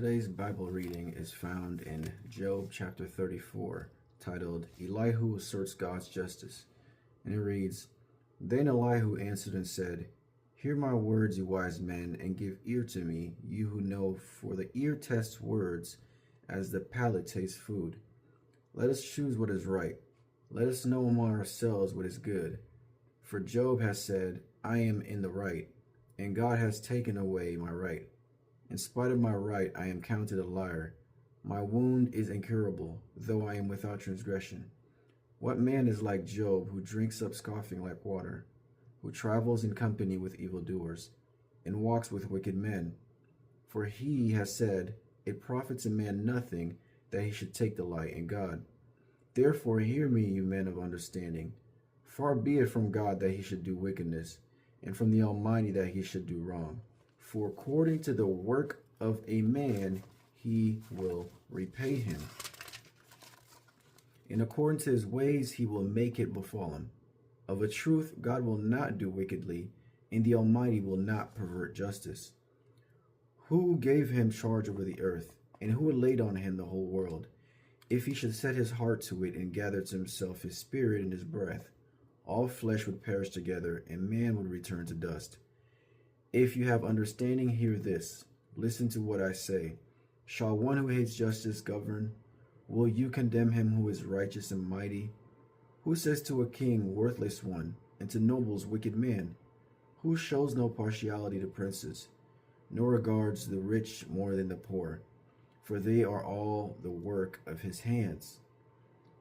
Today's Bible reading is found in Job chapter 34, titled Elihu Asserts God's Justice. And it reads, Then Elihu answered and said, Hear my words, you wise men, and give ear to me, you who know, for the ear tests words as the palate tastes food. Let us choose what is right. Let us know among ourselves what is good. For Job has said, I am in the right, and God has taken away my right. In spite of my right, I am counted a liar. My wound is incurable, though I am without transgression. What man is like Job, who drinks up scoffing like water, who travels in company with evildoers, and walks with wicked men? For he has said, It profits a man nothing that he should take delight in God. Therefore hear me, you men of understanding. Far be it from God that he should do wickedness, and from the Almighty that he should do wrong. For according to the work of a man, he will repay him. And according to his ways, he will make it befall him. Of a truth, God will not do wickedly, and the Almighty will not pervert justice. Who gave him charge over the earth, and who laid on him the whole world? If he should set his heart to it and gather to himself his spirit and his breath, all flesh would perish together, and man would return to dust. If you have understanding, hear this. Listen to what I say. Shall one who hates justice govern? Will you condemn him who is righteous and mighty? Who says to a king, worthless one, and to nobles, wicked man? Who shows no partiality to princes, nor regards the rich more than the poor? For they are all the work of his hands.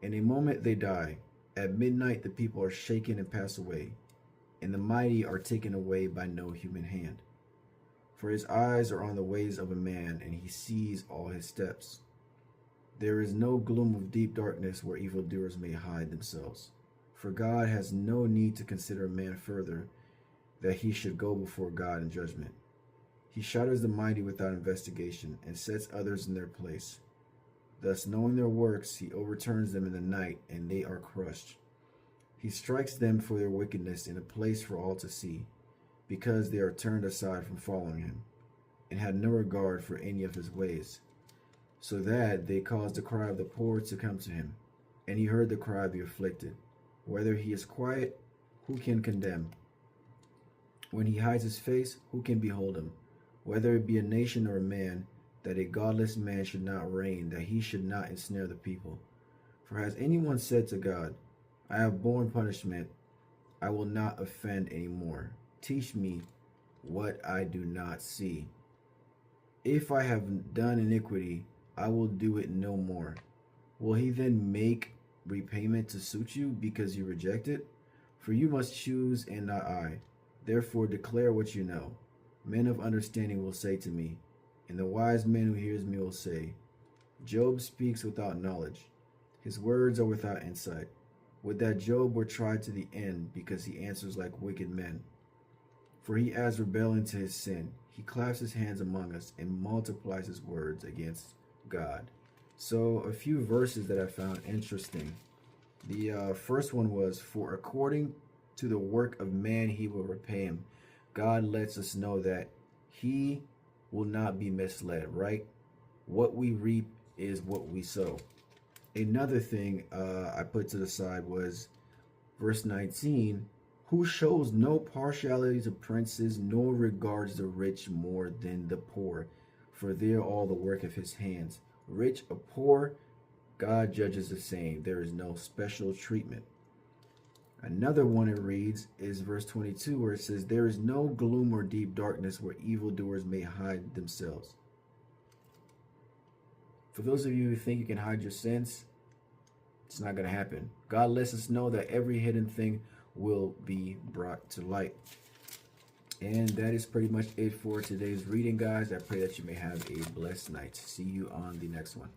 In a moment they die. At midnight the people are shaken and pass away, and the mighty are taken away by no human hand. For his eyes are on the ways of a man, and he sees all his steps. There is no gloom of deep darkness where evildoers may hide themselves. For God has no need to consider a man further, that he should go before God in judgment. He shatters the mighty without investigation, and sets others in their place. Thus, knowing their works, he overturns them in the night, and they are crushed. He strikes them for their wickedness in a place for all to see, because they are turned aside from following him, and had no regard for any of his ways. So that they caused the cry of the poor to come to him, and he heard the cry of the afflicted. Whether he is quiet, who can condemn? When he hides his face, who can behold him? Whether it be a nation or a man, that a godless man should not reign, that he should not ensnare the people. For has anyone said to God, I have borne punishment, I will not offend any more. Teach me what I do not see. If I have done iniquity, I will do it no more. Will he then make repayment to suit you because you reject it? For you must choose and not I. Therefore declare what you know. Men of understanding will say to me, and the wise man who hears me will say, Job speaks without knowledge. His words are without insight. Would that Job were tried to the end, because he answers like wicked men. For he adds rebellion to his sin. He claps his hands among us and multiplies his words against God. So a few verses that I found interesting. The first one was, For according to the work of man he will repay him. God lets us know that he will not be misled, right? What we reap is what we sow. Another thing I put to the side was verse 19, who shows no partiality to princes, nor regards the rich more than the poor, for they are all the work of his hands. Rich or poor, God judges the same. There is no special treatment. Another one it reads is verse 22, where it says, There is no gloom or deep darkness where evildoers may hide themselves. For those of you who think you can hide your sins, it's not going to happen. God lets us know that every hidden thing will be brought to light. And that is pretty much it for today's reading, guys. I pray that you may have a blessed night. See you on the next one.